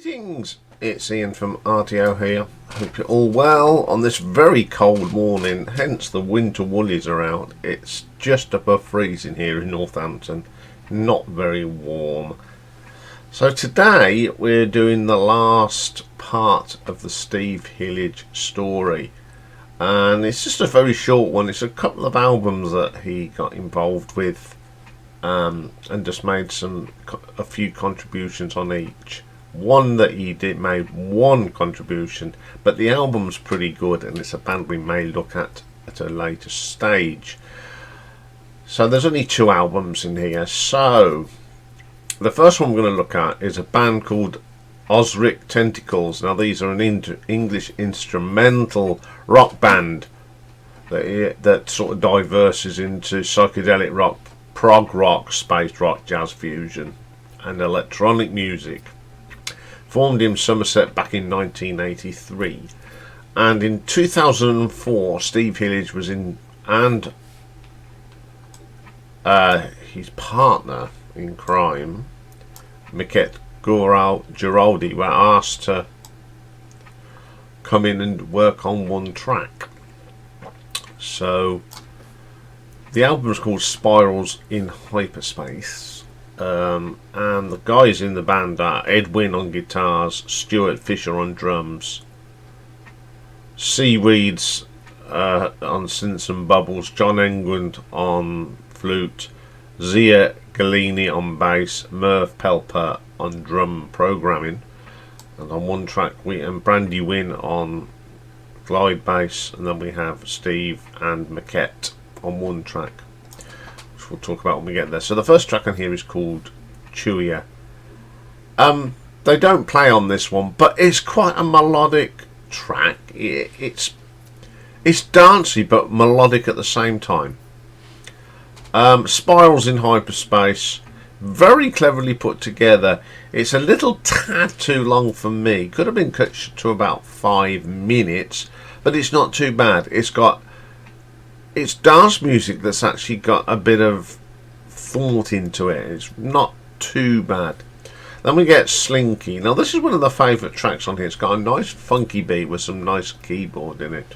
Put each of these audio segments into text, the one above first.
Greetings, it's Ian from RTO here. Hope you're all well on this very cold morning, hence the winter woolies are out. It's just above freezing here in Northampton, not very warm. So today we're doing the last part of the Steve Hillage story, and it's just a very short one. It's a couple of albums that he got involved with and just made a few contributions on each. One that he made one contribution, but the album's pretty good, and it's a band we may look at a later stage. So there's only two albums in here. So the first one we're going to look at is a band called Ozric Tentacles. Now these are an English instrumental rock band that sort of diverses into psychedelic rock, prog rock, space rock, jazz fusion and electronic music. Formed in Somerset back in 1983, and in 2004 Steve Hillage was in, and his partner in crime, Marc Giraldi, were asked to come in and work on one track. So the album is called Spirals in Hyperspace. And the guys in the band are Edwin on guitars, Stuart Fisher on drums, Seaweeds on synths and bubbles, John England on flute, Zia Galini on bass, Merv Pelper on drum programming, and on one track and Brandy Wynn on glide bass, and then we have Steve and Maquette on one track. We'll talk about when we get there. So the first track on here is called Chewier. They don't play on this one, but it's quite a melodic track. It's dancey but melodic at the same time. Spirals in Hyperspace, very cleverly put together. It's a little tad too long for me. Could have been cut to about 5 minutes, but it's not too bad. It's dance music that's actually got a bit of thought into it. It's not too bad. Then we get Slinky. Now this is one of the favourite tracks on here. It's got a nice funky beat with some nice keyboard in it.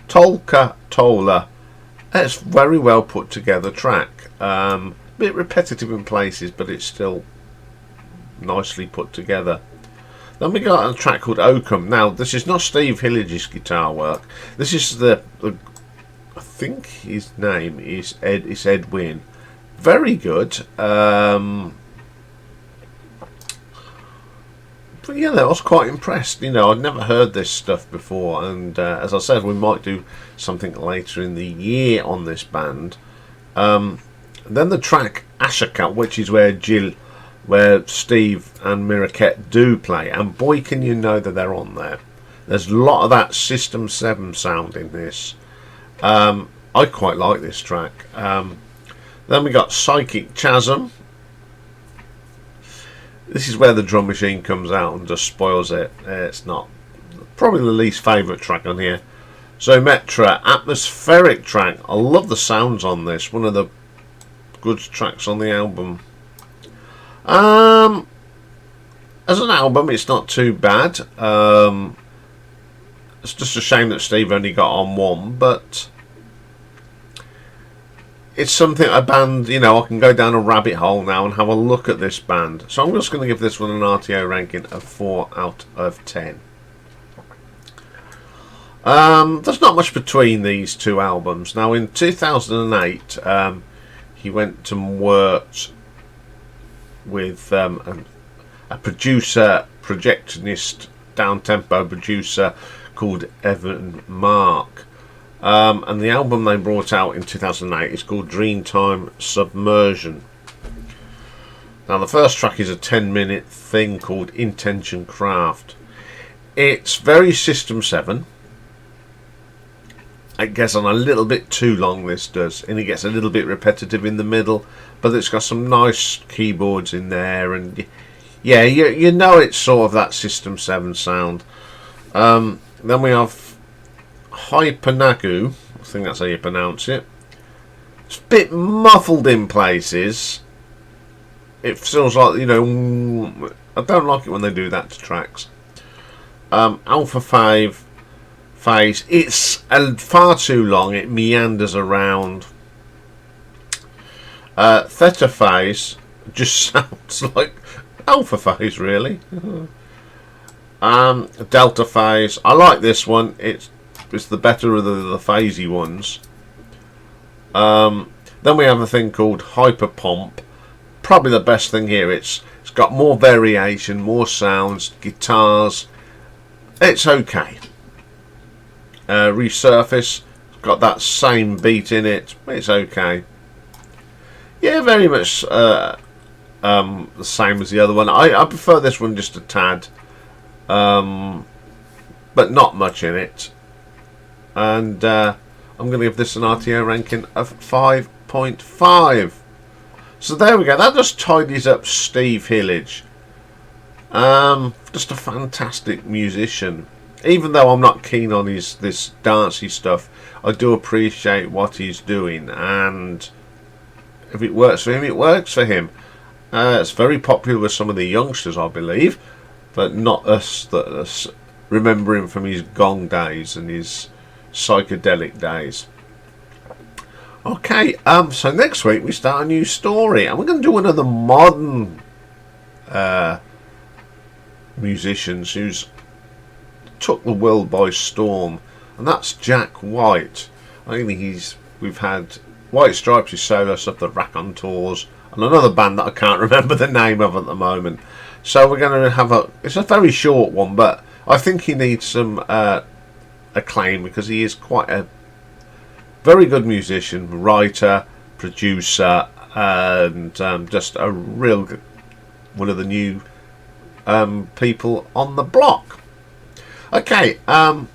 Tolka Tola. It's very well put together track. A bit repetitive in places, but it's still nicely put together. Then we got a track called Oakham. Now this is not Steve Hillage's guitar work. This is the I think his name is Edwin. Very good. But yeah, I was quite impressed. You know, I'd never heard this stuff before, and as I said, we might do something later in the year on this band. Then the track Ashaka, which is where Steve and Miraket do play, and boy, can you know that they're on there. There's a lot of that System 7 sound in this. I quite like this track. Then we got Psychic Chasm. This is where the drum machine comes out and just spoils it. It's not probably the least favourite track on here. Zometra, atmospheric track. I love the sounds on this. One of the good tracks on the album. As an album, it's not too bad. It's just a shame that Steve only got on one, but it's something, a band, you know, I can go down a rabbit hole now and have a look at this band. So I'm just going to give this one an RTO ranking of 4 out of 10. There's not much between these two albums. Now in 2008, he went and worked with a producer, projectionist, down-tempo producer called Marc. And the album they brought out in 2008 is called Dreamtime Submersion. Now the first track is a 10-minute thing called Intention Craft. It's very System 7. It gets on a little bit too long, this does, and it gets a little bit repetitive in the middle, but it's got some nice keyboards in there, and yeah, you know it's sort of that System 7 sound. Then we have Hypernagu, I think that's how you pronounce it. It's a bit muffled in places, it feels like, you know, I don't like it when they do that to tracks. Alpha phase, it's far too long, it meanders around. Theta phase just sounds like alpha phase, really. Delta phase, I like this one, it's the better of the phasey ones. Then we have a thing called hyper pomp, probably the best thing here. It's got more variation, more sounds, guitars. It's okay. Resurface, got that same beat in it. It's okay. Yeah, very much the same as the other one. I prefer this one just a tad, but not much in it. And I'm going to give this an RTO ranking of 5.5. So there we go. That just tidies up Steve Hillage. Just a fantastic musician. Even though I'm not keen on this dancey stuff, I do appreciate what he's doing, and if it works for him, it works for him. It's very popular with some of the youngsters, I believe, but not us that remember him from his gong days and his psychedelic days. Okay, so next week we start a new story, and we're going to do another modern musicians who's took the world by storm, and that's Jack White. I think we've had White Stripes, his solo stuff, the Raconteurs, and another band that I can't remember the name of at the moment. So we're going to have it's a very short one, but I think he needs some acclaim because he is quite a very good musician, writer, producer, and just a real one of the new people on the block. Okay, I'll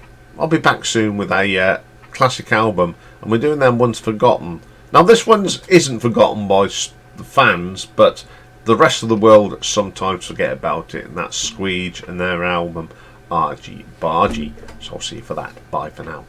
be back soon with a classic album, and we're doing them Once Forgotten. Now this one isn't forgotten by the fans, but the rest of the world sometimes forget about it, and that's Squeege and their album Argy Bargy. So I'll see you for that. Bye for now.